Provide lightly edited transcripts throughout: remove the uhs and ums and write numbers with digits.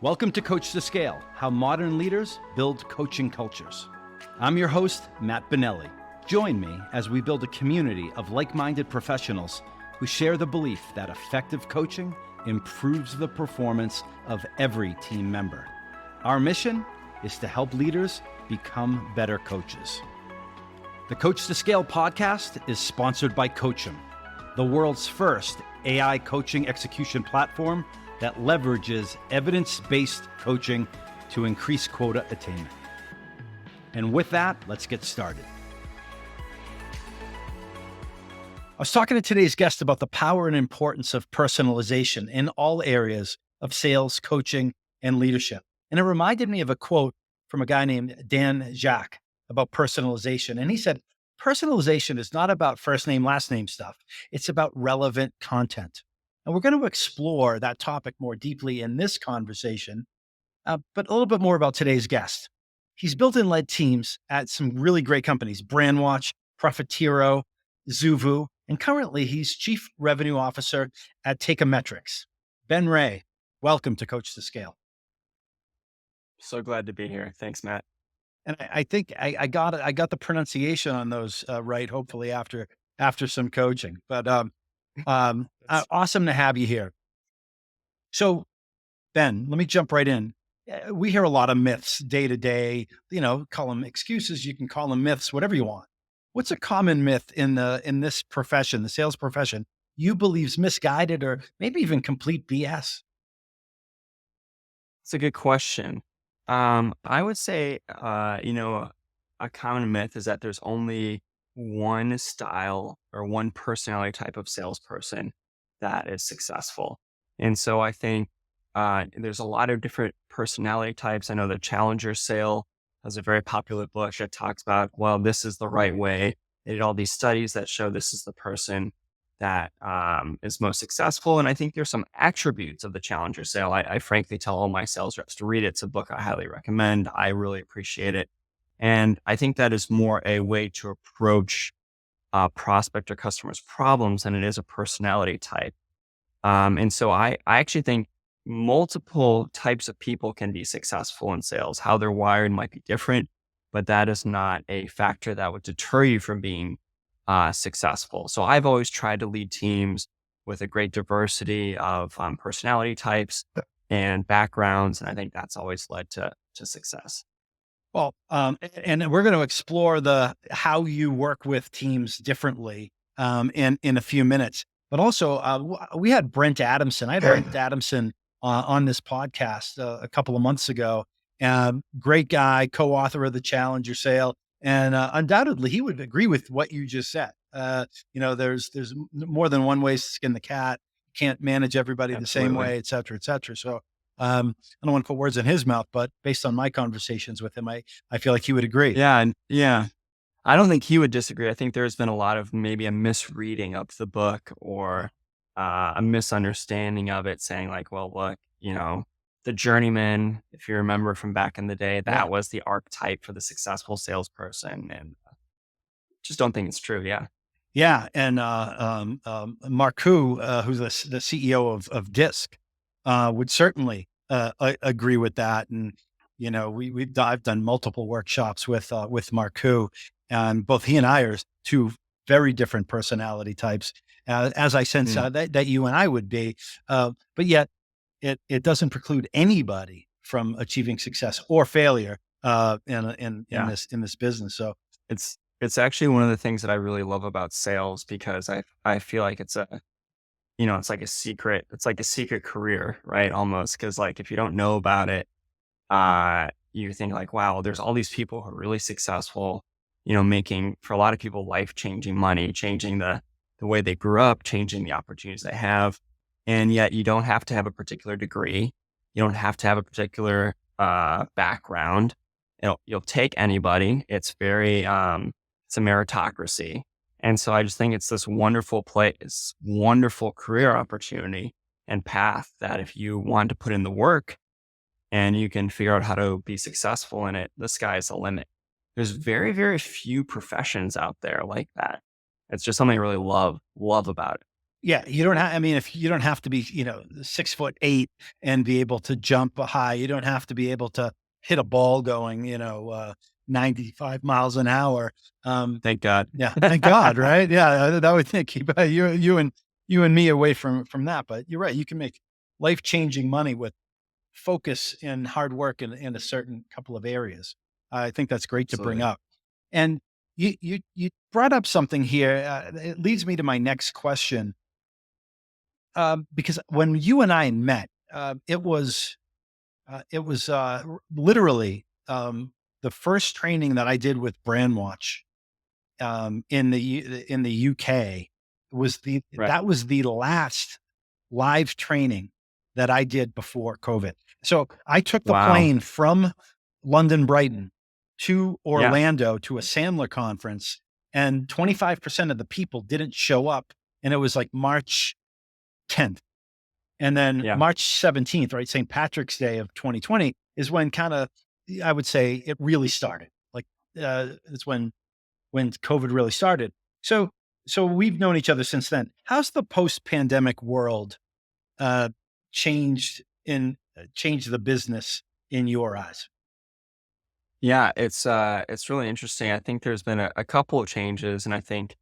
Welcome to Coach2Scale, how modern leaders build coaching cultures. I'm your host, Matt Bonelli. Join me as we build a community of like-minded professionals who share the belief that effective coaching improves the performance of every team member. Our mission is to help leaders become better coaches. The Coach2Scale podcast is sponsored by Coachum, the world's first AI coaching execution platform that leverages evidence-based coaching to increase quota attainment. And with that, let's get started. I was talking to today's guest about the power and importance of personalization in all areas of sales, coaching, and leadership. And it reminded me of a quote from a guy named Dan Jacques about personalization. And he said, personalization is not about first name, last name stuff. It's about relevant content. And we're going to explore that topic more deeply in this conversation, but a little bit more about today's guest. He's built and led teams at some really great companies, Brandwatch, Profitero, Zuvu, and currently he's Chief Revenue Officer at TeikaMetrics. Ben Ray, welcome to Coach2Scale. So glad to be here. Thanks, Matt. And I think I got the pronunciation on those right, hopefully after some coaching. But awesome to have you here. So, Ben, let me jump right in. We hear a lot of myths day to day, call them excuses. You can call them myths, whatever you want. What's a common myth in this profession, the sales profession, you believe's misguided or maybe even complete BS? It's a good question. I would say, a common myth is that there's only one style or one personality type of salesperson that is successful. And so I think there's a lot of different personality types. I know the Challenger Sale has a very popular book that talks about, well, this is the right way. They did all these studies that show this is the person that is most successful. And I think there's some attributes of the Challenger Sale. I frankly tell all my sales reps to read it. It's a book I highly recommend. I really appreciate it. And I think that is more a way to approach prospect or customer's problems than it is a personality type. And so I actually think multiple types of people can be successful in sales. How they're wired might be different, but that is not a factor that would deter you from being successful. So I've always tried to lead teams with a great diversity of personality types and backgrounds. And I think that's always led to success. Well, and we're going to explore how you work with teams differently in a few minutes. But also, we had Brent Adamson. I had Brent Adamson on this podcast a couple of months ago. Great guy, co-author of the Challenger Sale, and undoubtedly he would agree with what you just said. There's more than one way to skin the cat. You can't manage everybody the same way, et cetera, et cetera. So I don't want to put words in his mouth, but based on my conversations with him, I feel like he would agree. Yeah. I don't think he would disagree. I think there's been a lot of maybe a misreading of the book or a misunderstanding of it, saying like, well, look, the journeyman, if you remember from back in the day, that was the archetype for the successful salesperson. And just don't think it's true. Yeah. Yeah. And Marcoux, who's the CEO of DISC, would certainly agree with that. And, I've done multiple workshops with Marcoux, and both he and I are two very different personality types, as I sense that you and I would be. But yet it doesn't preclude anybody from achieving success or failure in this business. So it's actually one of the things that I really love about sales, because I feel like it's it's like a secret career, right? Almost. Cause like, if you don't know about it, you think like, wow, there's all these people who are really successful, making, for a lot of people, life-changing money, changing the way they grew up, changing the opportunities they have. And yet you don't have to have a particular degree. You don't have to have a particular background. You'll take anybody. It's very, it's a meritocracy. And so I just think it's this wonderful place, wonderful career opportunity and path that if you want to put in the work and you can figure out how to be successful in it, the sky's the limit. There's very, very few professions out there like that. It's just something I really love about it. Yeah, you don't have, I mean, if you don't have to be, 6'8" and be able to jump high, you don't have to be able to hit a ball going, 95 miles an hour. Um, Thank God. yeah, thank God, right? Yeah, that would think keep you and me away from that. But you're right, you can make life-changing money with focus and hard work in a certain couple of areas. I think that's great to bring Absolutely. up. And you brought up something here. It leads me to my next question. Because when you and I met, literally the first training that I did with Brandwatch in the UK was Right. that was the last live training that I did before COVID. So I took the Wow. plane from London Brighton to Yeah. Orlando to a Sandler conference, and 25% of the people didn't show up, and it was like March 10th. And then Yeah. March 17th, right, St. Patrick's Day of 2020 is when kinda, I would say, it really started. Like, it's when COVID really started. So so we've known each other since then. How's the post-pandemic world, uh, changed the business in your eyes? Yeah, it's really interesting. I think there's been a couple of changes, and I think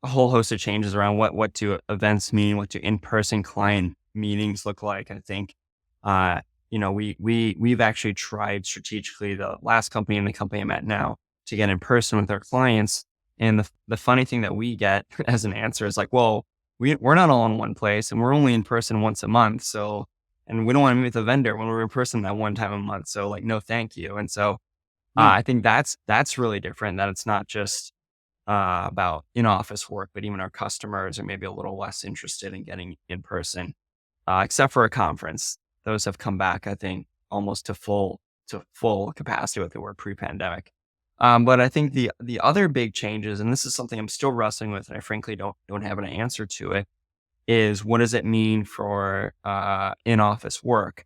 a whole host of changes around what do events mean, what do in-person client meetings look like. I think, uh, we've actually tried strategically, the last company and the company I'm at now, to get in person with our clients. And the funny thing that we get as an answer is like, well, we're not all in one place, and we're only in person once a month. So, and we don't want to meet with a vendor when we're in person that one time a month. So, like, no, thank you. And so, Mm, I think that's really different. That it's not just about in-office work, but even our customers are maybe a little less interested in getting in person, except for a conference. Those have come back, I think, almost to full capacity what they were pre-pandemic. But I think the other big changes, and this is something I'm still wrestling with, and I frankly don't have an answer to it, is what does it mean for in-office work?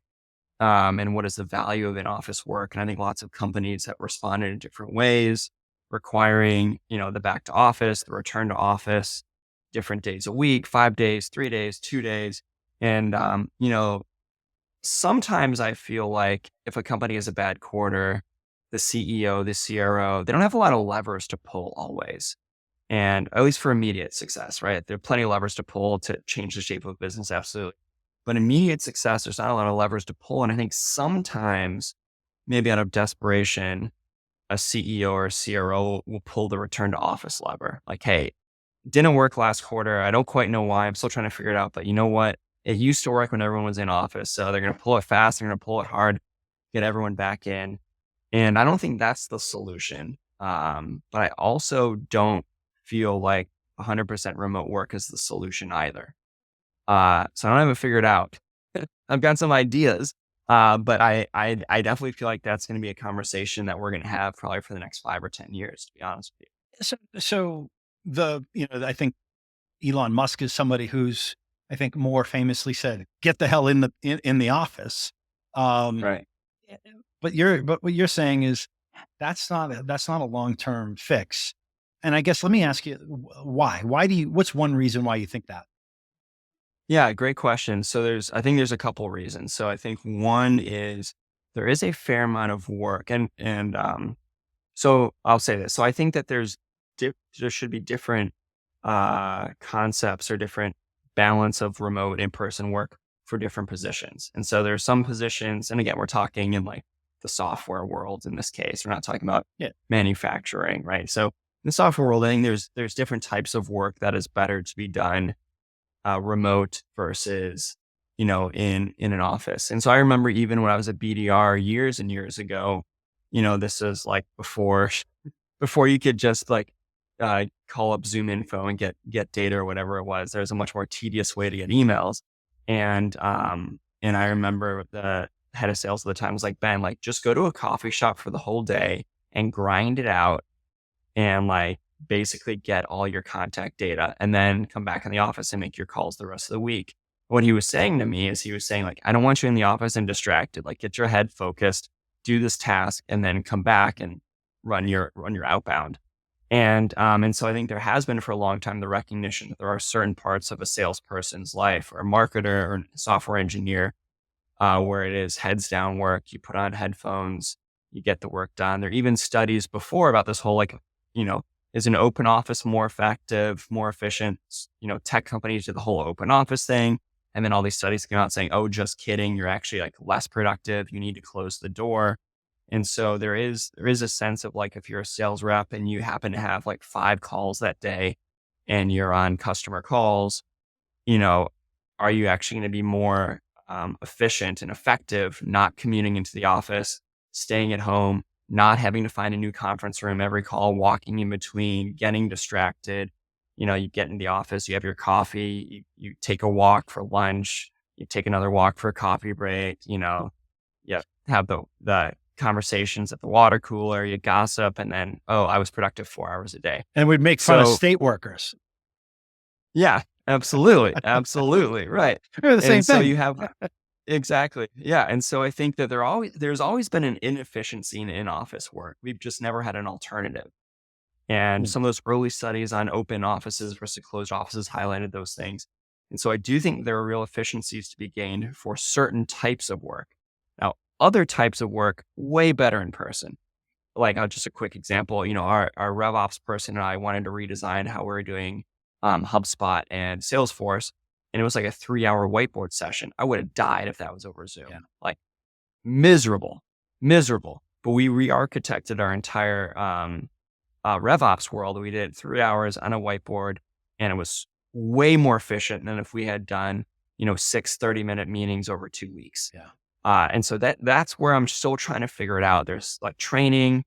And what is the value of in-office work? And I think lots of companies have responded in different ways, requiring, the back to office, the return to office, different days a week, 5 days, 3 days, 2 days. And, sometimes I feel like if a company has a bad quarter, the CEO, the CRO, they don't have a lot of levers to pull always. And at least for immediate success, right? There are plenty of levers to pull to change the shape of a business, absolutely. But immediate success, there's not a lot of levers to pull. And I think sometimes, maybe out of desperation, a CEO or a CRO will pull the return to office lever. Like, hey, didn't work last quarter. I don't quite know why. I'm still trying to figure it out. But you know what? It used to work when everyone was in office. So they're going to pull it fast. They're going to pull it hard, get everyone back in. And I don't think that's the solution. But I also don't feel like 100% remote work is the solution either. So I don't have it figured out. I've got some ideas, but I definitely feel like that's going to be a conversation that we're going to have probably for the next 5 or 10 years, to be honest with so I think Elon Musk is somebody who's, I think, more famously said, "Get the hell in the office." you. Um, Right. eh, but what you're saying is that's not a long-term fix. And I guess let me ask you, why? Why do you what's one reason why you think that? Yeah, great question. So I think there's a couple reasons. So I think one is there is a fair amount of work, and so I'll say this. So I think that there should be different concepts or different balance of remote in-person work for different positions. And so there's some positions, and again, we're talking in like the software world in this case. We're not talking about Yeah. manufacturing, right? So in the software world, I think there's different types of work that is better to be done remote versus in an office. And so I remember even when I was at BDR years and years ago, this is like before you could just like call up Zoom info and get data or whatever it was. There was a much more tedious way to get emails. And I remember the head of sales at the time was like, Ben, like just go to a coffee shop for the whole day and grind it out and like basically get all your contact data and then come back in the office and make your calls the rest of the week. What he was saying to me is he was saying like, I don't want you in the office and distracted. Like get your head focused, do this task, and then come back and run your outbound. And so I think there has been for a long time the recognition that there are certain parts of a salesperson's life or a marketer or a software engineer where it is heads down work. You put on headphones, you get the work done. There are even studies before about this whole you know, is an open office more effective, more efficient? Tech companies do the whole open office thing. And then all these studies come out saying, oh, just kidding. You're actually like less productive. You need to close the door. And so there is a sense of like, if you're a sales rep and you happen to have like 5 calls that day and you're on customer calls, you know, are you actually going to be more efficient and effective, not commuting into the office, staying at home, not having to find a new conference room every call, walking in between, getting distracted? You get in the office, you have your coffee, you take a walk for lunch, you take another walk for a coffee break, you have the conversations at the water cooler, you gossip, and then, oh, I was productive 4 hours a day. And we'd make fun of So state workers. yeah, absolutely. Absolutely. Right. They're the same And so thing. you have exactly. Yeah. And so I think that there's always been an inefficiency in in-office work. We've just never had an alternative. And Mm. some of those early studies on open offices versus closed offices highlighted those things. And so I do think there are real efficiencies to be gained for certain types of work. Now, other types of work, way better in person. Like, just a quick example, our RevOps person and I wanted to redesign how we are doing HubSpot and Salesforce. And it was like a 3-hour whiteboard session. I would have died if that was over Yeah. Zoom. Like, miserable, miserable. But we re-architected our entire RevOps world. We did 3 hours on a whiteboard, and it was way more efficient than if we had done, 6 30-minute meetings over 2 weeks. Yeah. And so that's where I'm still trying to figure it out. There's like training,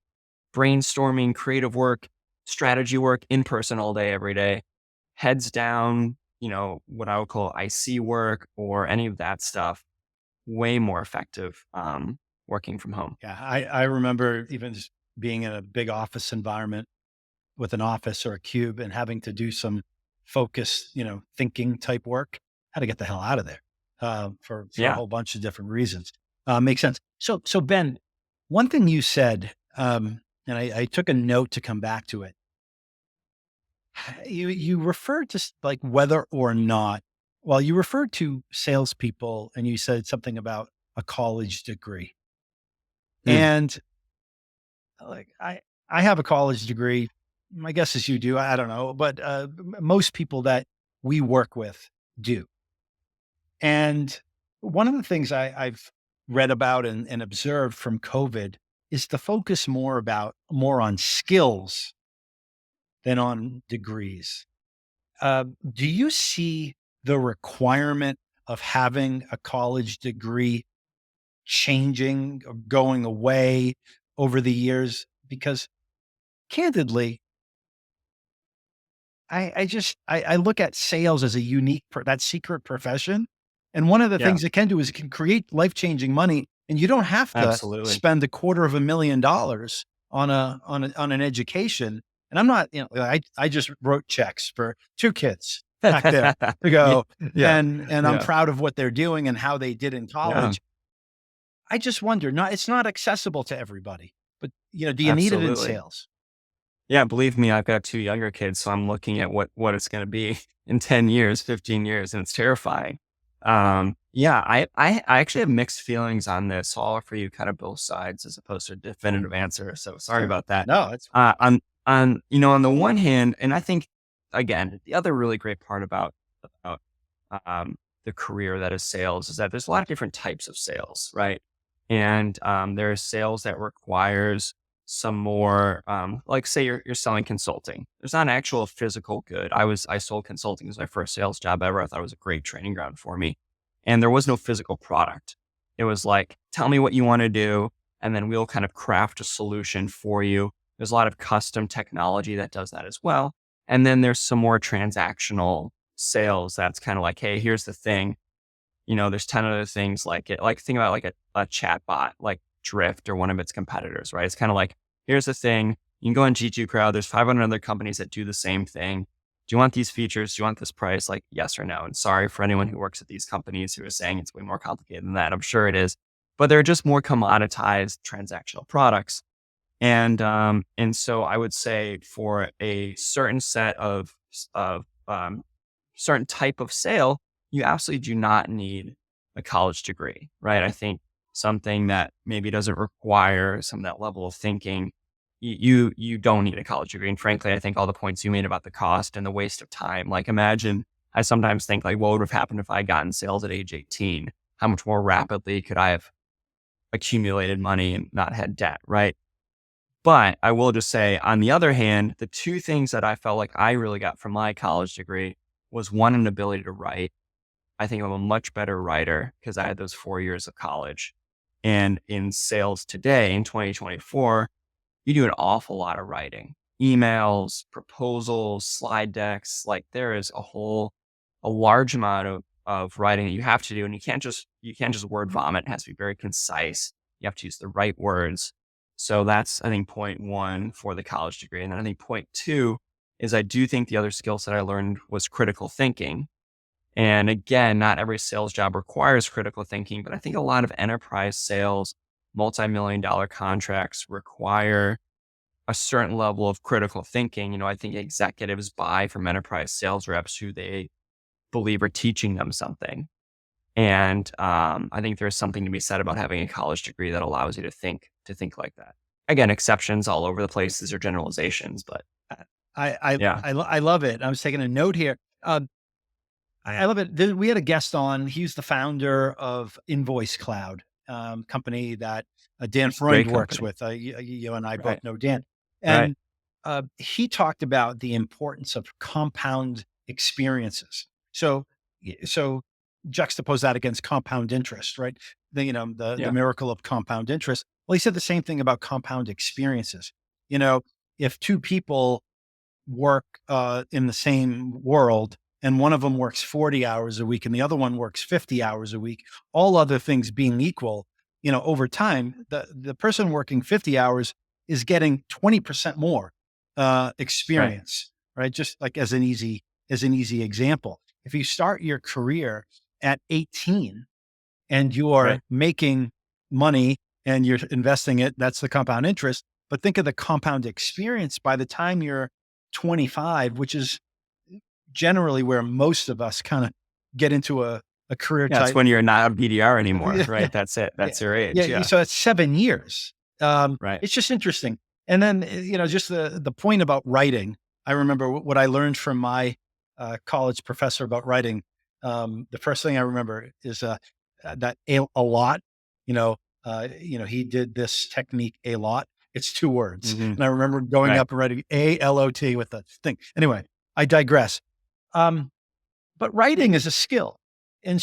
brainstorming, creative work, strategy work in person all day, every day, heads down, what I would call IC work or any of that stuff, way more effective working from home. Yeah. I remember even just being in a big office environment with an office or a cube and having to do some focused, thinking type work. How to get the hell out of there for a Yeah. whole bunch of different reasons. Makes sense. So Ben, one thing you said, and I took a note to come back to it. You referred to like whether or not, well, you referred to salespeople and you said something about a college degree. Mm, And like I have a college degree. My guess is you do. I don't know, but most people that we work with do. And one of the things I've read about and observed from COVID is the focus more on skills than on degrees. Do you see the requirement of having a college degree changing or going away over the years? Because candidly, I look at sales as a unique, that secret profession. And one of the yeah, things it can do is it can create life-changing money, and you don't have to absolutely. spend $250,000 on an education. And I'm not, I just wrote checks for 2 kids back there to Yeah, go, yeah, and I'm yeah, proud of what they're doing and how they did in yeah, college. I just wonder, it's not accessible to everybody, but, do you need it in absolutely. sales? Yeah, believe me, I've got 2 younger kids, so I'm looking at what it's gonna be in 10 years, 15 years, and it's terrifying. Yeah, I actually have mixed feelings on this, so I'll offer you kind of both sides as opposed to a definitive answer, so sorry Sure. about that. No, it's On the one hand, and I think, again, the other really great part about, the career that is sales is that there's a lot of different types of sales, right? And, there's sales that requires some more, like say you're selling consulting. There's not an actual physical good. I sold consulting as my first sales job ever. I thought it was a great training ground for me. And there was no physical product. It was like, tell me what you want to do, and then we'll kind of craft a solution for you. There's a lot of custom technology that does that as well. And then there's some more transactional sales that's kind of like, hey, here's the thing. There's 10 other things like it. Like think about like a chat bot, like Drift or one of its competitors, right? It's kind of like, here's the thing. You can go on G2 Crowd. There's 500 other companies that do the same thing. Do you want these features? Do you want this price? Like, yes or no? And sorry for anyone who works at these companies who is saying it's way more complicated than that. I'm sure it is, but they're just more commoditized transactional products. And so I would say for a certain set of certain type of sale, you absolutely do not need a college degree, right? I think something that maybe doesn't require some of that level of thinking, you don't need a college degree. And frankly, I think all the points you made about the cost and the waste of time, like imagine, I sometimes think like, what would have happened if I got in sales at age 18? How much more rapidly could I have accumulated money and not had debt, right? But I will just say, on the other hand, the two things that I felt like I really got from my college degree was one, an ability to write. I think I'm a much better writer because I had those 4 years of college. And in sales today, in 2024, you do an awful lot of writing, emails, proposals, slide decks. Like there is a large amount of writing that you have to do. And you can't just word vomit. It has to be very concise. You have to use the right words. So that's, I think, point one for the college degree. And then I think point two is I do think the other skill set I learned was critical thinking. And again, not every sales job requires critical thinking, but I think a lot of enterprise sales, multi-million dollar contracts require a certain level of critical thinking. I think executives buy from enterprise sales reps who they believe are teaching them something. And I think there's something to be said about having a college degree that allows you to think like that. Again, exceptions all over the place. These are generalizations, but yeah, I love it. I was taking a note here. I love it. We had a guest on. He's the founder of Invoice Cloud, company that Dan Freund great works company. with. You and I both Right, know Dan, right. and he talked about the importance of compound experiences. So juxtapose that against compound interest, right? The Yeah, miracle of compound interest. Well, he said the same thing about compound experiences. You know, if two people work in the same world and one of them works 40 hours a week and the other one works 50 hours a week, all other things being equal, over time, the person working 50 hours is getting 20% more right, experience, right? Just like as an easy example. If you start your career at 18 and you are right. making money and you're investing it, that's the compound interest. But think of the compound experience by the time you're 25, which is generally where most of us kind of get into a career Yeah, it's type. when you're not a BDR anymore, Yeah, right? That's it. yeah, That's your age. yeah. Yeah, So it's 7 years. right. It's just interesting. And then, just the point about writing. I remember what I learned from my college professor about writing. The first thing I remember is that a lot. He did this technique a lot. It's two words, Hmm. and I remember going Right. up and writing ALOT with the thing. Anyway, I digress. Um, but writing is a skill. And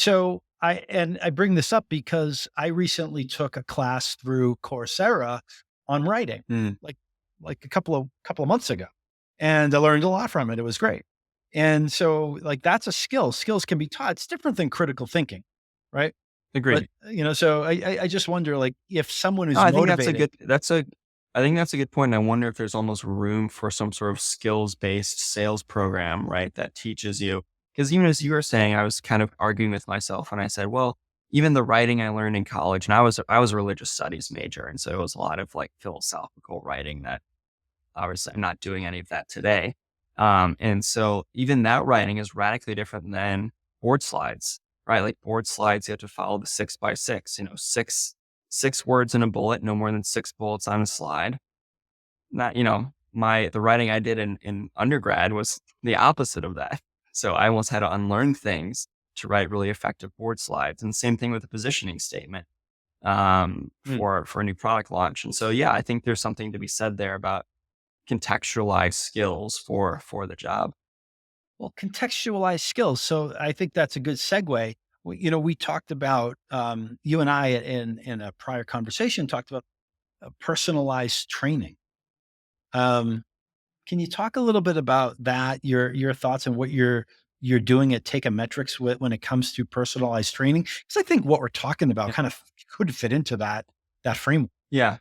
I bring this up because I recently took a class through Coursera on writing, Mm, like a couple of months ago. And I learned a lot from it. It was great. And so like that's a skill. Skills can be taught. It's different than critical thinking, right? But agreed. so I just wonder like if someone No, is I think that's a motivated. good. I think that's a good point. I wonder if there's almost room for some sort of skills based sales program, right? That teaches you. Because even as you were saying, I was kind of arguing with myself when I said, well, even the writing I learned in college, and I was a religious studies major, and so it was a lot of like philosophical writing that obviously I'm not doing any of that today. And so even that writing is radically different than board slides, right? Like board slides, you have to follow the 6 by 6, six words in a bullet, no more than 6 bullets on a slide. Not, the writing I did in undergrad was the opposite of that. So I almost had to unlearn things to write really effective board slides. And same thing with the positioning statement Hmm. for a new product launch. And so, yeah, I think there's something to be said there about contextualize skills for the job. Well, contextualized skills. So I think that's a good segue. We talked about you and I in a prior conversation talked about personalized training. Um, can you talk a little bit about that? Your thoughts on what you're doing at TeikaMetrics when it comes to personalized training? Because I think what we're talking about Yeah. kind of could fit into that framework. Yeah,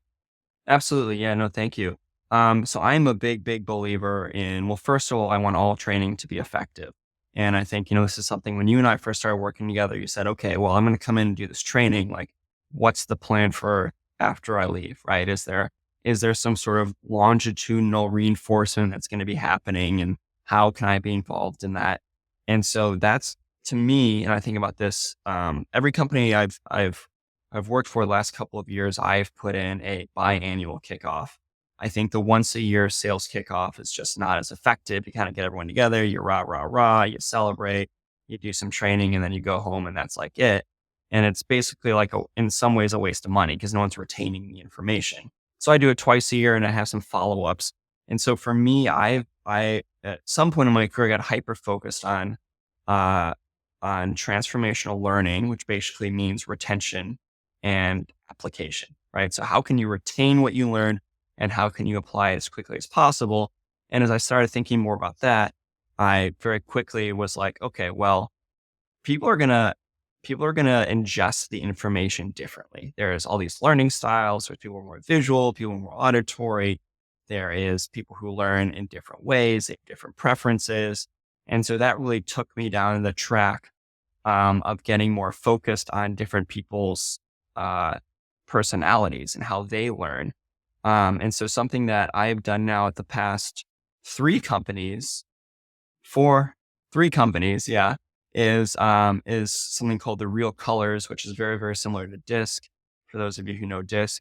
absolutely. Yeah, no, thank you. So I'm a big, big believer in, well, first of all, I want all training to be effective. And I think, this is something when you and I first started working together, you said, okay, well, I'm going to come in and do this training. Like, what's the plan for after I leave, right? Is there Is there some sort of longitudinal reinforcement that's going to be happening? And how can I be involved in that? And so that's to me, and I think about this, every company I've worked for the last couple of years, I've put in a biannual kickoff. I think the once a year sales kickoff is just not as effective. You kind of get everyone together, you rah, rah, rah, you celebrate, you do some training, and then you go home and that's like it. And it's basically like, in some ways, a waste of money because no one's retaining the information. So I do it twice a year and I have some follow ups. And so for me, I at some point in my career got hyper focused uh, on transformational learning, which basically means retention and application, right? So how can you retain what you learn and how can you apply it as quickly as possible? And as I started thinking more about that, I very quickly was like, okay, well, people are gonna people are gonna ingest the information differently. There's all these learning styles. There's people who are more visual, people who are more auditory. There is people who learn in different ways, they have different preferences. And so that really took me down the track of getting more focused on different people's uh, personalities and how they learn. And so something that I've done now at the past three companies for three companies, yeah, is something called the Real Colors, which is very, very similar to DISC, for those of you who know DISC.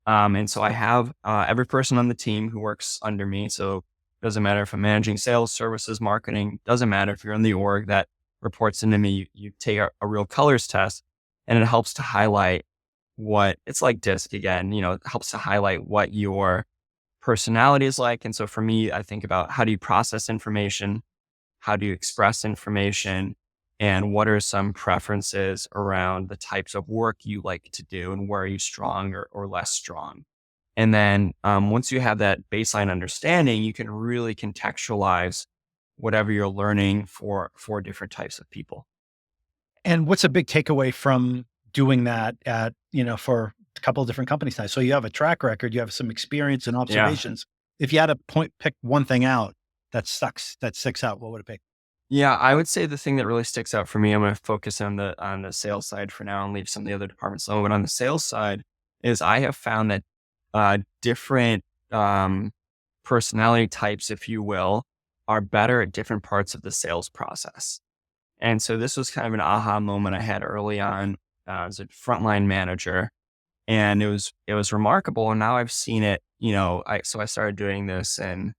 And so I have every person on the team who works under me. So it doesn't matter if I'm managing sales, services, marketing, doesn't matter if you're in the org that reports into me, you take a Real Colors test and it helps to highlight what it's like DISC again, it helps to highlight what your personality is like. And so for me, I think about how do you process information? How do you express information? And what are some preferences around the types of work you like to do and where are you strong or less strong? And then once you have that baseline understanding, you can really contextualize whatever you're learning for different types of people. And what's a big takeaway from doing that for a couple of different companies now? So you have a track record, you have some experience and Yeah. observations. If you had to pick one thing out that sticks out, what would it be? Yeah, I would say the thing that really sticks out for me, I'm going to focus on the sales side for now and leave some of the other departments alone. But on the sales side, is I have found that different personality types, if you will, are better at different parts of the sales process. And so this was kind of an aha moment I had early on as a frontline manager, and it was remarkable. And now I've seen it. I started doing this and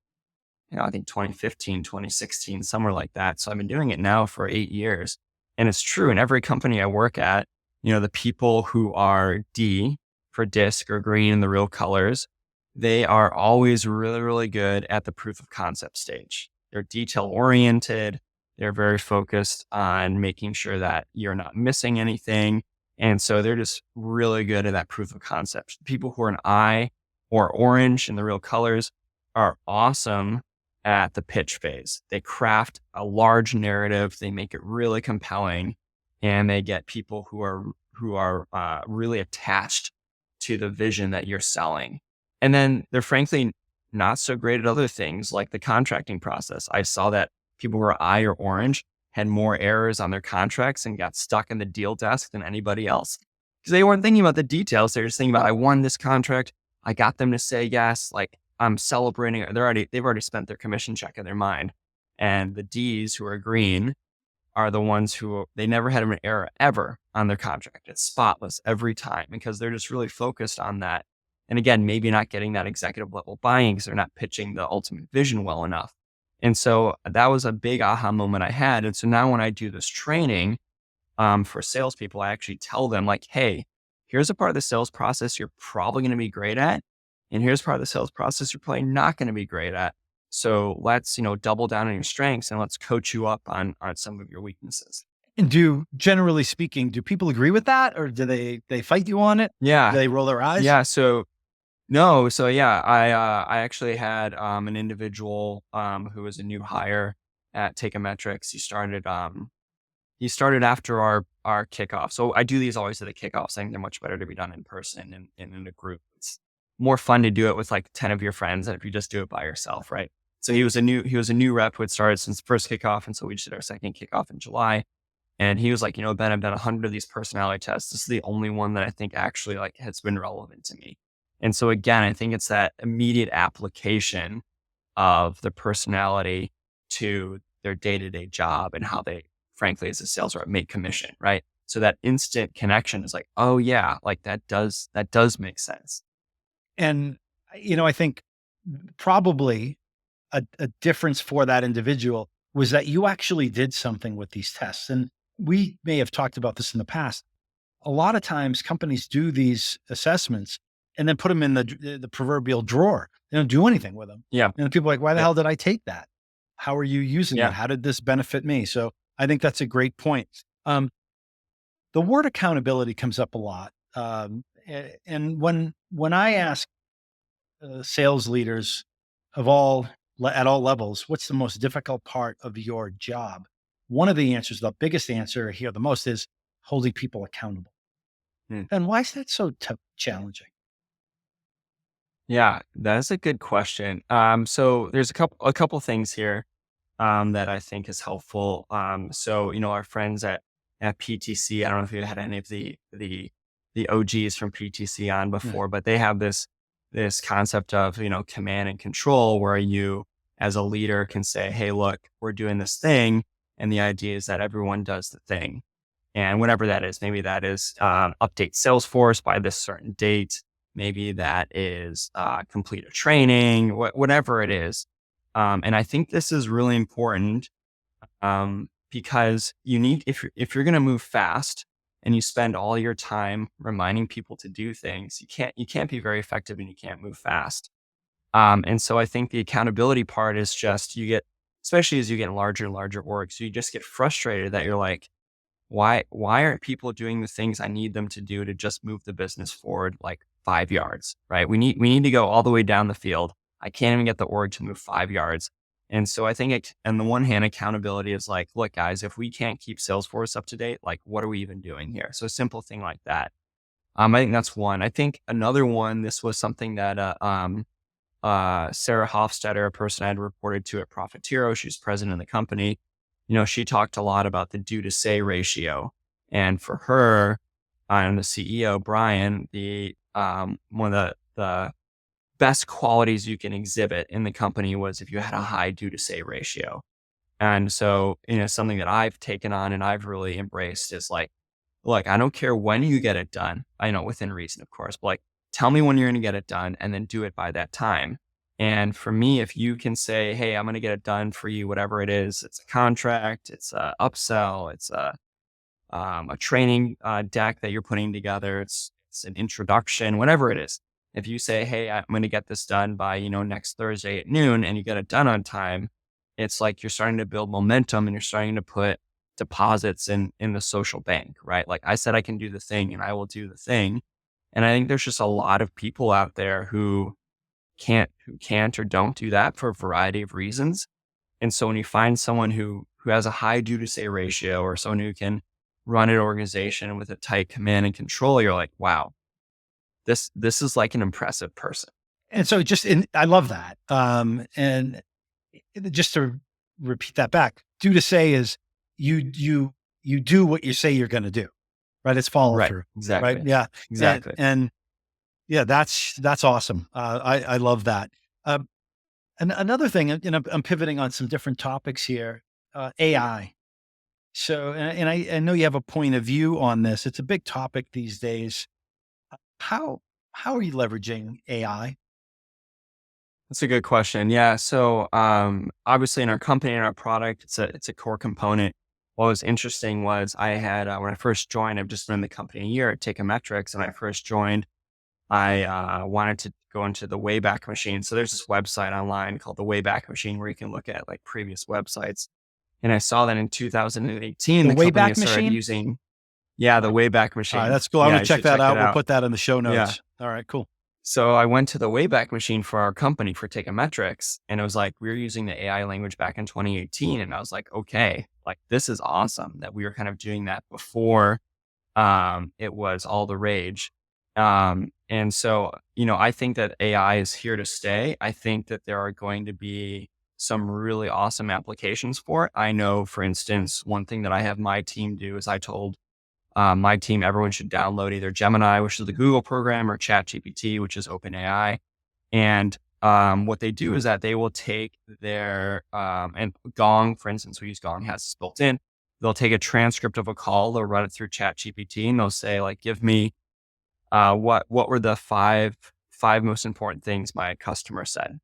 I think 2015, 2016, somewhere like that. So I've been doing it now for 8 years. And it's true in every company I work at, the people who are D for DISC or green in the Real Colors, they are always really, really good at the proof of concept stage. They're detail oriented. They're very focused on making sure that you're not missing anything. And so they're just really good at that proof of concept. People who are an I or orange in the Real Colors are awesome at the pitch phase. They craft a large narrative, they make it really compelling, and they get people who are really attached to the vision that you're selling. And then they're frankly not so great at other things like the contracting process. I saw that people who are I or orange had more errors on their contracts and got stuck in the deal desk than anybody else because they weren't thinking about the details. They're just thinking about, I won this contract. I got them to say yes. Like, I'm celebrating. They've already spent their commission check in their mind. And the D's who are green are the ones who they never had an error ever on their contract. It's spotless every time because they're just really focused on that. And again, maybe not getting that executive level buy-in because they're not pitching the ultimate vision well enough. And so that was a big aha moment I had. And so now when I do this training for salespeople, I actually tell them like, hey, here's a part of the sales process you're probably going to be great at. And here's part of the sales process you're probably not going to be great at. So let's, double down on your strengths and let's coach you up on some of your weaknesses. And generally speaking, do people agree with that, or do they fight you on it? Do Yeah. they roll their eyes? Yeah. So no. So yeah, I actually had an individual who was a new hire at TeikaMetrics. He started after our kickoff. So I do these always at the kickoffs. I think they're much better to be done in person and in a group. It's more fun to do it with like 10 of your friends than if you just do it by yourself, right? So he was a new rep who had started since the first kickoff. And so we just did our second kickoff in July. And he was like, Ben, I've done 100 of these personality tests. This is the only one that I think actually like has been relevant to me. And so again, I think it's that immediate application of the personality to their day-to-day job and how they, frankly, as a sales rep, make commission, right? So that instant connection is like, oh yeah, like that does make sense. And, I think probably a difference for that individual was that you actually did something with these tests. And we may have talked about this in the past. A lot of times companies do these assessments and then put them in the proverbial drawer. They don't do anything with them. Yeah. And people are like, why the Yep. hell did I take that? How are you using it? Yeah. How did this benefit me? So I think that's a great point. The word accountability comes up a lot. And when I ask sales leaders of at all levels, what's the most difficult part of your job? One of the answers, the biggest answer I hear the most is holding people accountable. Hmm. And why is that so challenging? Yeah, that's a good question. So there's a couple things here that I think is helpful. So our friends at PTC, I don't know if you had any of the OGs from PTC on Yeah. before, but they have this concept of command and control, where you as a leader can say, "Hey, look, we're doing this thing," and the idea is that everyone does the thing, and whatever that is, maybe that is update Salesforce by this certain date. Maybe that is complete a training, whatever it is. And I think this is really important because you need, if you're going to move fast and you spend all your time reminding people to do things, you can't be very effective and you can't move fast. And so I think the accountability part is just especially as you get larger and larger orgs, you just get frustrated that you're like, why aren't people doing the things I need them to do to just move the business forward like 5 yards, right? We need to go all the way down the field. I can't even get the org to move 5 yards. And so I think on the one hand, accountability is like, look, guys, if we can't keep Salesforce up to date, like what are we even doing here? So a simple thing like that. I think that's one. I think another one, this was something that Sarah Hofstetter, a person I had reported to at Profitero, she's president of the company. She talked a lot about the do to say ratio. And for her and the CEO, Brian, one of the best qualities you can exhibit in the company was if you had a high do to say ratio. And so, something that I've taken on and I've really embraced is like, look, I don't care when you get it done. I know within reason, of course, but like, tell me when you're going to get it done and then do it by that time. And for me, if you can say, hey, I'm going to get it done for you, whatever it is, it's a contract, it's a upsell, it's a training deck that you're putting together, it's an introduction, whatever it is. If you say, hey, I'm going to get this done by, next Thursday at noon and you get it done on time, it's like you're starting to build momentum and you're starting to put deposits in the social bank, right? Like I said, I can do the thing and I will do the thing. And I think there's just a lot of people out there who can't or don't do that for a variety of reasons. And so when you find someone who has a high do to say ratio or someone who can run an organization with a tight command and control, you're like, wow, this is like an impressive person. And so I love that. And just to repeat that back, do to say is you do what you say you're going to do, right? It's follow Right. through, right? Exactly. Yeah. Exactly. And yeah, that's awesome. I love that. Um, and another thing, and I'm pivoting on some different topics here, AI. So, and I know you have a point of view on this. It's a big topic these days. How how are you leveraging AI? That's a good question. Yeah. So obviously in our company and our product, it's a core component. What was interesting was I had when I first joined, I've just been in the company a year at TeikaMetrics, and I first joined, I wanted to go into the Wayback Machine. So there's this website online called the Wayback Machine where you can look at like previous websites. And I saw that in 2018, The the company Wayback has started Machine? using, yeah, the Wayback All right, Machine. that's cool. I'm Yeah, gonna you check should that check it out. We'll out. put that in the show Yeah. notes. All right, cool. So I went to the Wayback Machine for our company for TeikaMetrics, and it was like we were using the AI language back in 2018, and I was like, okay, like this is awesome that we were kind of doing that before it was all the rage. And so I think that AI is here to stay. I think that there are going to be some really awesome applications for it. I know, for instance, one thing that I have my team do is I told My team, everyone should download either Gemini, which is the Google program, or ChatGPT, which is OpenAI. And what they do is that they will take their and Gong, for instance, we use Gong, has this built in. They'll take a transcript of a call, they'll run it through ChatGPT, and they'll say like, give me what were the five most important things my customer said,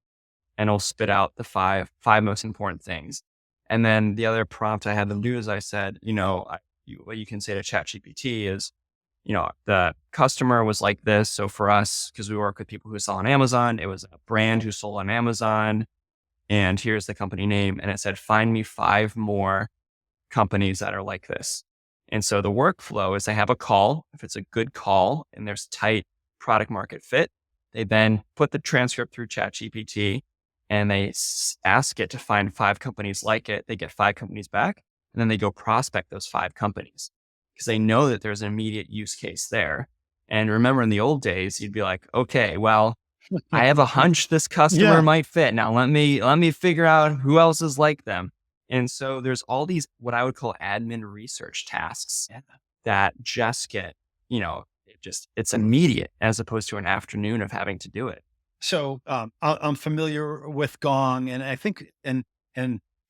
and it'll spit out the five most important things. And then the other prompt I had them do is I said, what you can say to ChatGPT is, the customer was like this. So for us, because we work with people who sell on Amazon, it was a brand who sold on Amazon. And here's the company name. And it said, find me five more companies that are like this. And so the workflow is they have a call. If it's a good call and there's tight product market fit, they then put the transcript through ChatGPT and they ask it to find five companies like it. They get five companies back, and then they go prospect those five companies because they know that there's an immediate use case there. And remember, in the old days, you'd be like, okay, well, I have a hunch this customer Yeah. might fit. Now let me figure out who else is like them. And so there's all these what I would call admin research tasks Yeah. that just get, it's immediate as opposed to an afternoon of having to do it. So I'm familiar with Gong, and I think and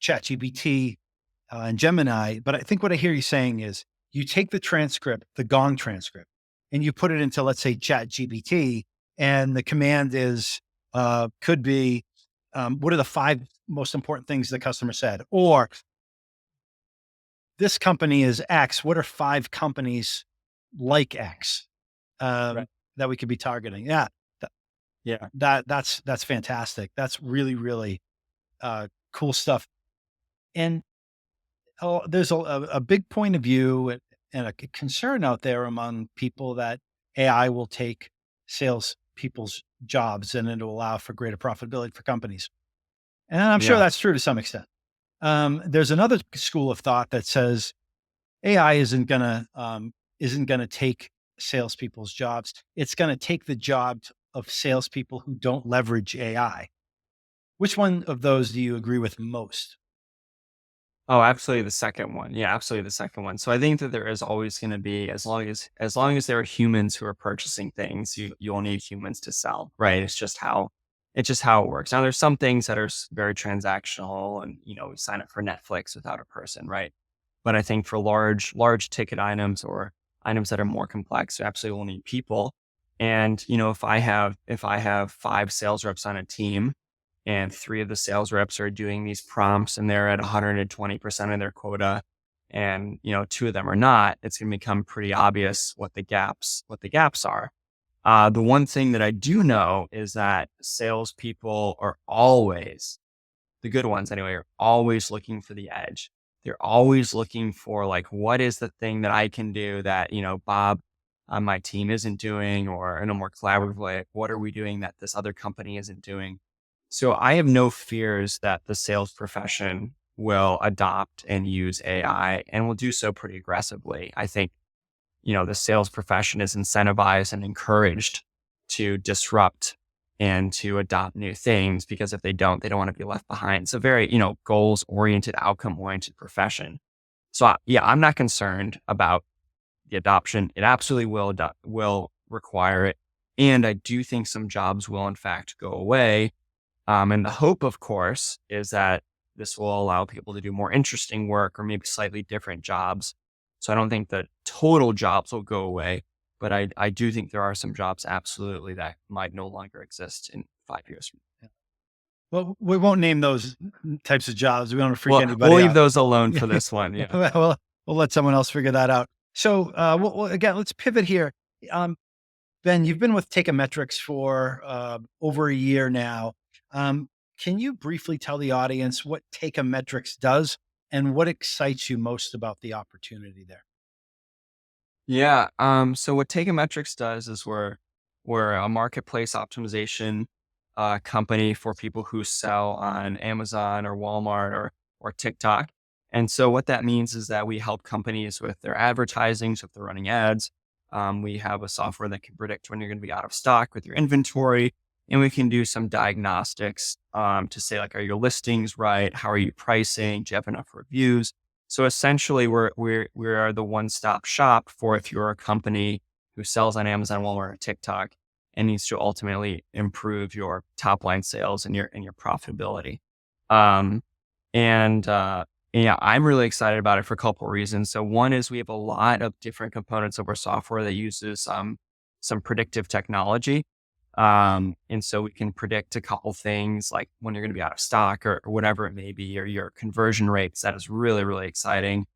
ChatGPT and Gemini. But I think what I hear you saying is you take the transcript, the Gong transcript, and you put it into, let's say, ChatGPT, and the command is could be what are the five most important things the customer said, or this company is X. What are five companies like X Right. that we could be targeting? Yeah, Yeah. that's fantastic. That's really, really cool stuff. And there's a big point of view and a concern out there among people that AI will take sales people's jobs and it'll allow for greater profitability for companies. And I'm sure Yeah. that's true to some extent. There's another school of thought that says AI isn't gonna take salespeople's jobs. It's gonna take the jobs of salespeople who don't leverage AI. Which one of those do you agree with most? Oh, absolutely the second one. Yeah, absolutely the second one. So I think that there is always going to be, as long as there are humans who are purchasing things, you'll need humans to sell, right? It's just how it works. Now there's some things that are very transactional, and we sign up for Netflix without a person, right? But I think for large ticket items or items that are more complex, you absolutely will need people. And if I have five sales reps on a team, and three of the sales reps are doing these prompts and they're at 120% of their quota, and two of them are not, it's going to become pretty obvious what the gaps are. The one thing that I do know is that salespeople are always, the good ones anyway, are always looking for the edge. They're always looking for like, what is the thing that I can do that, Bob on my team isn't doing, or in a more collaborative way, like, what are we doing that this other company isn't doing? So I have no fears that the sales profession will adopt and use AI, and will do so pretty aggressively. I think, the sales profession is incentivized and encouraged to disrupt and to adopt new things, because if they don't want to be left behind. It's a very, goals oriented, outcome oriented profession. So yeah, I'm not concerned about the adoption. It absolutely will require it. And I do think some jobs will in fact go away. And the hope, of course, is that this will allow people to do more interesting work or maybe slightly different jobs. So I don't think that total jobs will go away, but I do think there are some jobs absolutely that might no longer exist in 5 years. Well, we won't name those types of jobs. We don't want to freak We'll anybody leave out. those alone for this one. Yeah. Well, we'll let someone else figure that out. So, again, let's pivot here. Um, Ben, you've been with TeikaMetrics for over a year now. Um, can you briefly tell the audience what TeikaMetrics does and what excites you most about the opportunity there? Yeah. So what TeikaMetrics does is we're a marketplace optimization company for people who sell on Amazon or Walmart or TikTok. And so what that means is that we help companies with their advertising. So if they're running ads, we have a software that can predict when you're going to be out of stock with your inventory, and we can do some diagnostics to say like, are your listings right? How are you pricing? Do you have enough reviews? So essentially, we are the one-stop shop for if you're a company who sells on Amazon, Walmart, or TikTok and needs to ultimately improve your top line sales and your profitability. Um, and yeah, I'm really excited about it for a couple of reasons. So one is we have a lot of different components of our software that uses some predictive technology. And so we can predict a couple things like when you're going to be out of stock or whatever it may be, or your conversion rates. That is really, really exciting.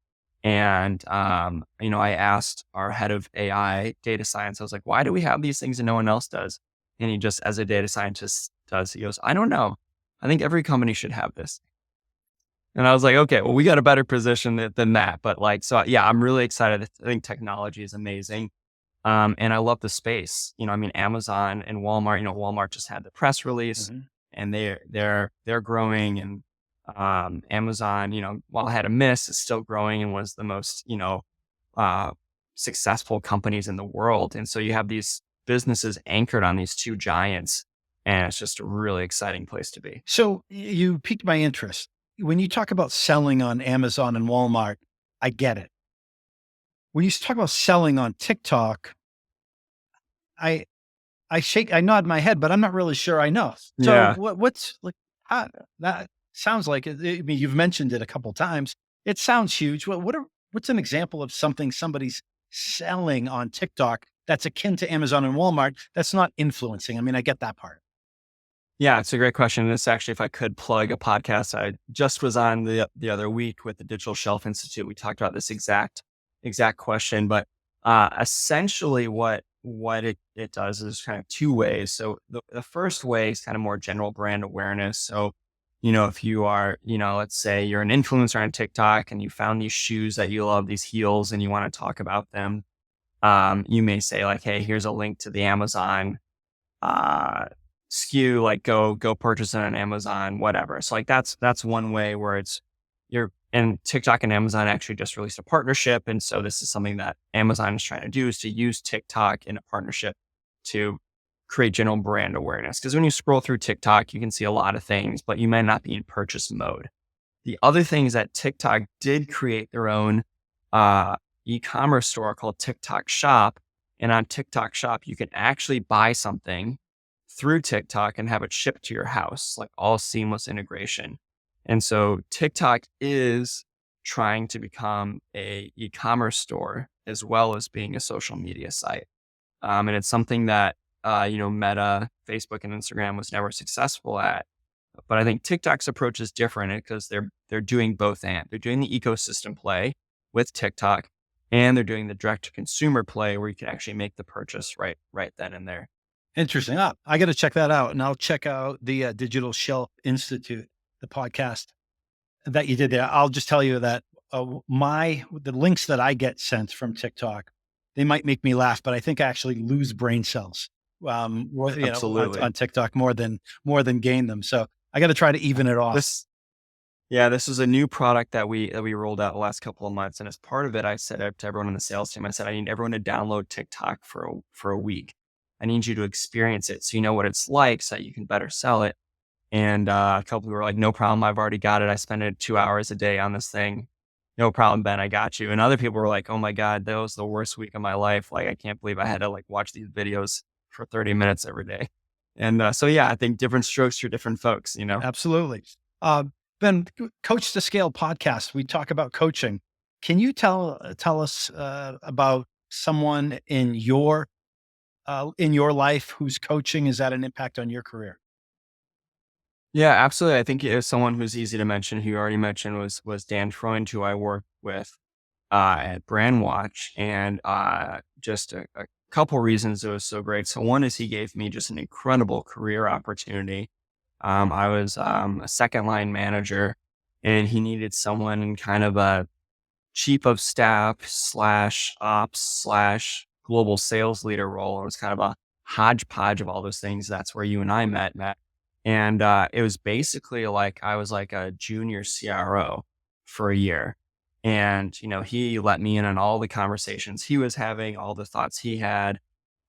And, I asked our head of AI data science, I was like, why do we have these things and no one else does? And he just, as a data scientist does, he goes, I don't know. I think every company should have this. And I was like, okay, well, we got a better position than that. But like, so yeah, I'm really excited. I think technology is amazing. And I love the space. I mean, Amazon and Walmart, Walmart just had the press release Mhm. and they're growing and Amazon, while it had a miss, is still growing and was the most, uh, successful companies in the world. And so you have these businesses anchored on these two giants, and it's just a really exciting place to be. So you piqued my interest. When you talk about selling on Amazon and Walmart, I get it. When you talk about selling on TikTok, I I nod my head, but I'm not really sure I know. So Yeah. what's like how, that sounds like I mean, you've mentioned it a couple times. It sounds huge. What's an example of something somebody's selling on TikTok that's akin to Amazon and Walmart that's not influencing? I mean, I get that part. Yeah, it's a great question. And it's actually, if I could plug a podcast, I just was on the other week with the Digital Shelf Institute. We talked about this exact question, but essentially, what it does is kind of two ways. So the first way is kind of more general brand awareness. So, if you are, let's say you're an influencer on TikTok and you found these shoes that you love, these heels, and you want to talk about them, you may say like, "Hey, here's a link to the Amazon." uh SKU, like go purchase it on Amazon, whatever. So like that's one way where it's you're and TikTok and Amazon actually just released a partnership. And so this is something that Amazon is trying to do, is to use TikTok in a partnership to create general brand awareness. Because when you scroll through TikTok, you can see a lot of things, but you might not be in purchase mode. The other thing is that TikTok did create their own uh, e-commerce store called TikTok Shop. And on TikTok Shop, you can actually buy something through TikTok and have it shipped to your house, like all seamless integration. And so TikTok is trying to become a e-commerce store as well as being a social media site. And it's something that Meta, Facebook, and Instagram was never successful at. But I think TikTok's approach is different because they're doing both and they're doing the ecosystem play with TikTok, and they're doing the direct to consumer play where you can actually make the purchase right then and there. Interesting. I got to check that out, and I'll check out the Digital Shelf Institute, the podcast that you did there. I'll just tell you that my the links that I get sent from TikTok, they might make me laugh, but I think I actually lose brain cells, Absolutely. on TikTok more than gain them. So I got to try to even it off. This Yeah, this was a new product that we rolled out the last couple of months, and as part of it, I said to everyone on the sales team, I said, I need everyone to download TikTok for a week. I need you to experience it so you know what it's like, so that you can better sell it. And a couple people were like, "No problem, I've already got it. I spend it 2 hours a day on this thing. No problem, Ben, I got you." And other people were like, "Oh my god, that was the worst week of my life. Like, I can't believe I had to like watch these videos for 30 minutes every day." And so yeah, I think different strokes for different folks. Absolutely. Uh, Ben, Coach2Scale podcast, we talk about coaching. Can you tell us about someone in your life whose coaching has had an impact on your career? Yeah, absolutely. I think someone who's easy to mention, who you already mentioned, was Dan Freund, who I worked with at Brandwatch, and just a couple reasons it was so great. So one is he gave me just an incredible career opportunity. I was a second line manager, and he needed someone in kind of a chief of staff slash ops slash global sales leader role. It was kind of a hodgepodge of all those things. That's where you and I met, Matt. And it was basically like I was like a junior CRO for a year. And, he let me in on all the conversations he was having, all the thoughts he had.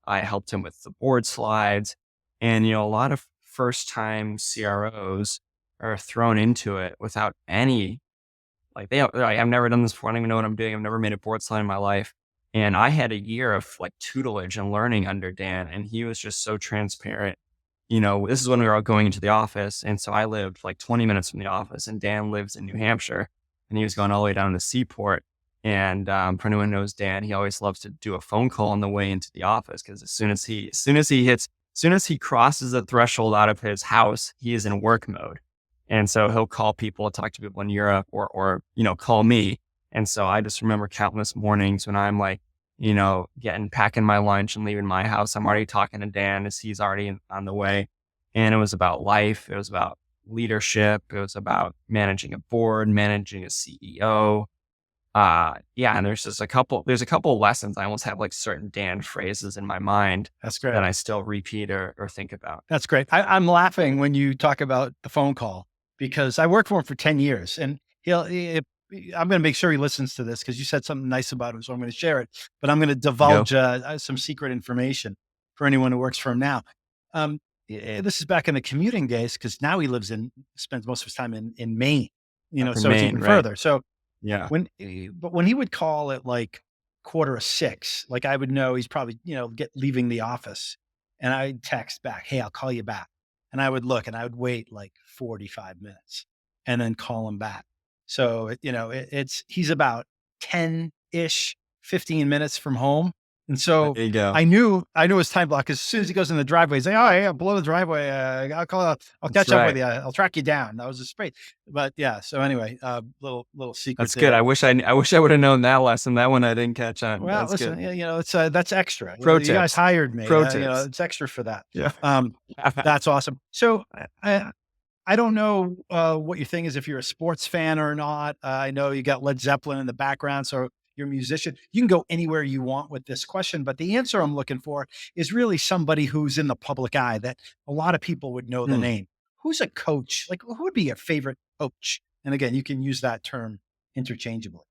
I helped him with the board slides. And, a lot of first time CROs are thrown into it without any Like they're like, I've never done this before. I don't even know what I'm doing. I've never made a board slide in my life. And I had a year of like tutelage and learning under Dan, and he was just so transparent. This is when we were all going into the office. And so I lived like 20 minutes from the office, and Dan lives in New Hampshire, and he was going all the way down to Seaport. And for anyone who knows Dan, he always loves to do a phone call on the way into the office because as soon as he crosses the threshold out of his house, he is in work mode. And so he'll call people, talk to people in Europe or call me. And so I just remember countless mornings when I'm like, packing my lunch and leaving my house. I'm already talking to Dan as he's already on the way. And it was about life. It was about leadership. It was about managing a board, managing a CEO. Yeah. And there's a couple of lessons. I almost have like certain Dan phrases in my mind That's great. that I still repeat or think about. That's great. I'm laughing when you talk about the phone call because I worked for him for 10 years and I'm going to make sure he listens to this because you said something nice about him. So I'm going to share it, but I'm going to Go. divulge some secret information for anyone who works for him now. This is back in the commuting days because now he spends most of his time in Maine, Up in so it's Maine, even right? further. So Yeah. but when he would call at like 5:45, like I would know he's probably, leaving the office and I'd text back, "Hey, I'll call you back." And I would look and I would wait like 45 minutes and then call him back. So, he's about 10-ish, 15 minutes from home. And There so you go. I knew his time block. As soon as he goes in the driveway, he's like, "Oh yeah, below the driveway. I'll That's catch up with right. you. I'll track you down." That was just great. But yeah. So anyway, little secret That's good. there. I wish I would have known that lesson. That one I didn't catch on. Well, That's good. listen, it's that's extra. Pro You guys tips. hired me. Pro tips. It's extra for that. Yeah. Um, that's awesome. So I don't know what your thing is if you're a sports fan or not. I know you got Led Zeppelin in the background, so you're a musician. You can go anywhere you want with this question, but the answer I'm looking for is really somebody who's in the public eye that a lot of people would know the Hmm. name. Who's a coach? Like, who would be your favorite coach? And again, you can use that term interchangeably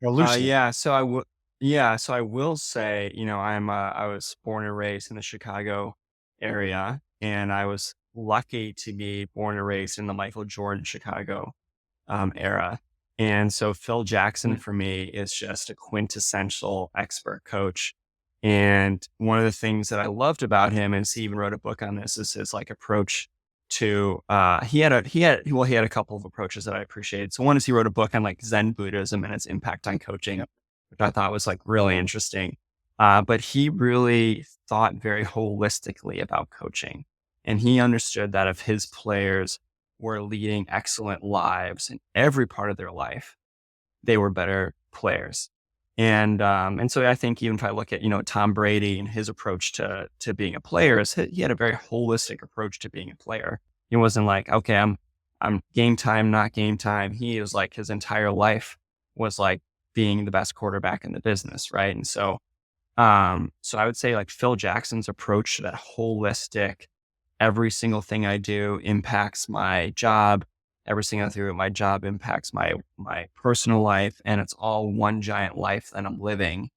or loosely. Yeah. So I will say, I was born and raised in the Chicago area, and I was lucky to be born and raised in the Michael Jordan Chicago era. And so Phil Jackson Mm, for me is just a quintessential expert coach. And one of the things that I loved about him, and he even wrote a book on this, is his like approach to he had a couple of approaches that I appreciated. So one is he wrote a book on like Zen Buddhism and its impact on coaching, yep. which I thought was like really interesting. But he really thought very holistically about coaching. And he understood that if his players were leading excellent lives in every part of their life, they were better players. And so I think even if I look at, Tom Brady and his approach to being a player is he had a very holistic approach to being a player. He wasn't like, okay, I'm game time, not game time. He was like his entire life was like being the best quarterback in the business, right? And so I would say like Phil Jackson's approach to that holistic, every single thing I do impacts my job. Every single thing at my job impacts my personal life, and it's all one giant life that I'm living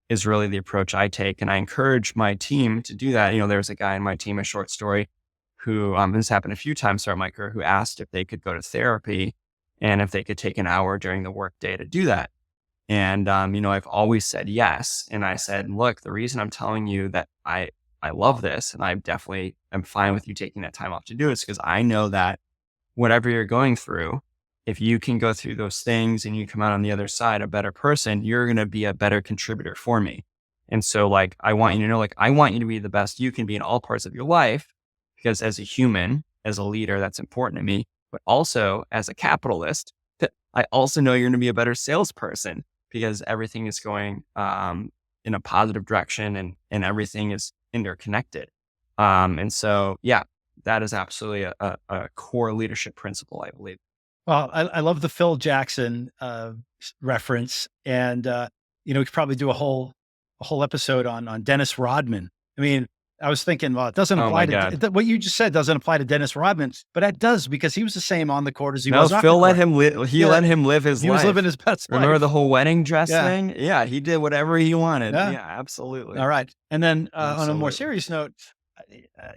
is really the approach I take. And I encourage my team to do that. There's a guy in my team, a short story, who this happened a few times throughout my career, who asked if they could go to therapy and if they could take an hour during the workday to do that. And, I've always said yes. And I said, look, the reason I'm telling you that I love this and I definitely am fine with you taking that time off to do it is because I know that whatever you're going through, if you can go through those things and you come out on the other side a better person, you're going to be a better contributor for me. And so like, I want you to know, like, I want you to be the best you can be in all parts of your life because as a human, as a leader, that's important to me, but also as a capitalist, I also know you're going to be a better salesperson because everything is going in a positive direction and everything is interconnected. And so, yeah, that is absolutely a core leadership principle, I believe. Well, I love the Phil Jackson reference, and we could probably do a whole episode on Dennis Rodman. I mean, I was thinking, well, it doesn't Oh my apply God. what you just said doesn't apply to Dennis Rodman, but that does because he was the same on the court as he No, was off the Phil let court. him live. He Yeah, let him live his he was living life. his best Remember the life. whole wedding dress Yeah, thing? Yeah, he did whatever he wanted. yeah. Yeah, absolutely. All right. And then on a more Absolutely. serious note,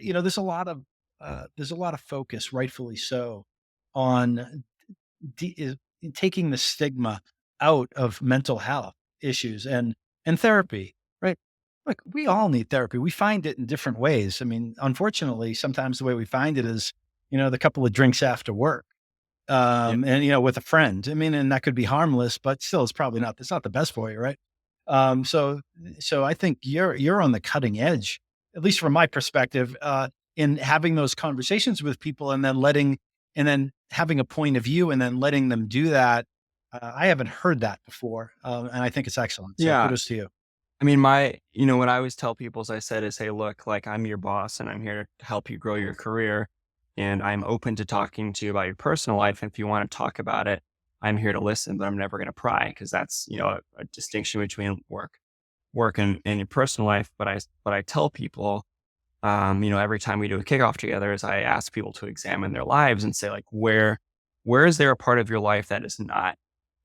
there's a lot of focus, rightfully so, on taking the stigma out of mental health issues and therapy, right? Look, we all need therapy. We find it in different ways. I mean, unfortunately, sometimes the way we find it is, the couple of drinks after work, Yeah. and with a friend. I mean, and that could be harmless, but still, it's not the best for you, right? So, so I think you're on the cutting edge, at least from my perspective, in having those conversations with people, and then having a point of view, and then letting them do that. I haven't heard that before, and I think it's excellent. So, Yeah. kudos to you. I mean, what I always tell people, as I said, is, hey, look, like I'm your boss and I'm here to help you grow your career. And I'm open to talking to you about your personal life. And if you want to talk about it, I'm here to listen, but I'm never going to pry because that's, a distinction between work and your personal life. But I tell people, every time we do a kickoff together is I ask people to examine their lives and say, like, where is there a part of your life that is not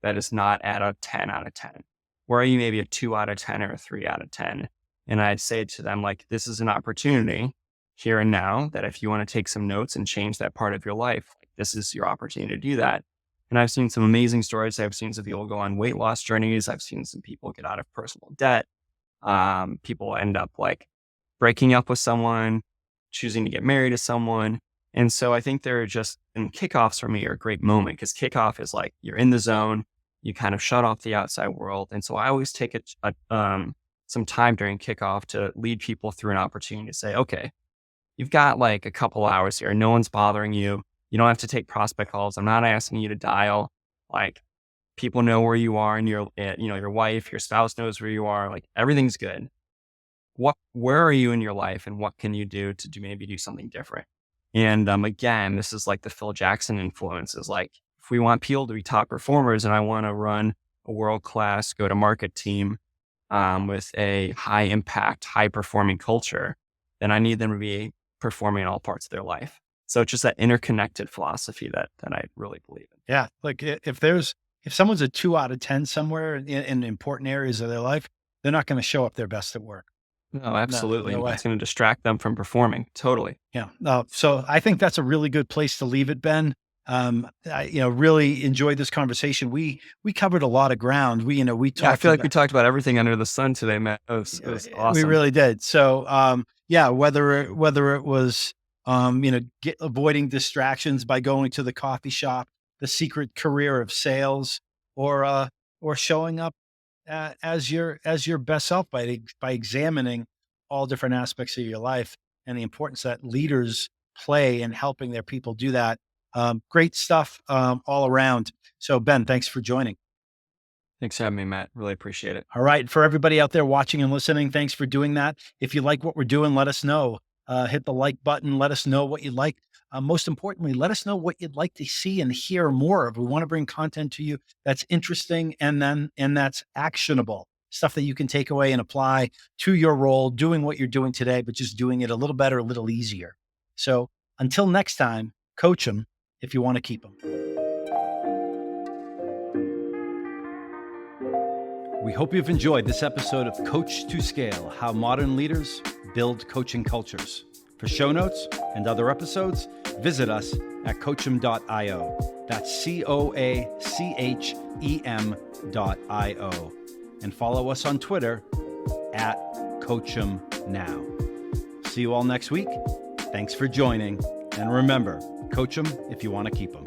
at a 10 out of 10? Where are you maybe a 2 out of 10 or a 3 out of 10? And I'd say to them, like, this is an opportunity here and now that if you want to take some notes and change that part of your life, like, this is your opportunity to do that. And I've seen some amazing stories. I've seen some people go on weight loss journeys. I've seen some people get out of personal debt. People end up like breaking up with someone, choosing to get married to someone. And so I think and kickoffs for me are a great moment because kickoff is like, you're in the zone, you kind of shut off the outside world. And so I always take some time during kickoff to lead people through an opportunity to say, okay, you've got like a couple hours here. No one's bothering you. You don't have to take prospect calls. I'm not asking you to dial. Like, people know where you are, and your wife, your spouse knows where you are. Like, everything's good. Where are you in your life, and what can you do to maybe do something different? And again, this is like the Phil Jackson influence. Is like, if we want people to be top performers, and I want to run a world-class go-to-market team with a high impact, high performing culture, then I need them to be performing in all parts of their life. So it's just that interconnected philosophy that I really believe in. Yeah, like if someone's a 2 out of 10 somewhere in important areas of their life, they're not going to show up their best at work. No, No, absolutely. no And way. that's going to distract them from performing. Totally. Yeah. So I think that's a really good place to leave it, Ben. I really enjoyed this conversation. We covered a lot of ground. We Yeah, I talked feel like we about. talked about everything under the sun today, Matt. It was We awesome. really did. So, yeah, whether it was, avoiding distractions by going to the coffee shop, the secret career of sales, or showing up as your best self by examining all different aspects of your life and the importance that leaders play in helping their people do that. Great stuff all around. So, Ben, thanks for joining. Thanks for having me, Matt. Really appreciate it. All right. For everybody out there watching and listening, thanks for doing that. If you like what we're doing, let us know. Hit the like button. Let us know what you like. Most importantly, let us know what you'd like to see and hear more of. We want to bring content to you that's interesting and that's actionable. Stuff that you can take away and apply to your role, doing what you're doing today, but just doing it a little better, a little easier. So until next time, coach them if you want to keep them. We hope you've enjoyed this episode of Coach2Scale, How Modern Leaders Build Coaching Cultures. For show notes and other episodes, visit us at coachem.io. That's COACHEM.io. And follow us on Twitter at CoachemNow. See you all next week. Thanks for joining. And remember, coach them if you want to keep them.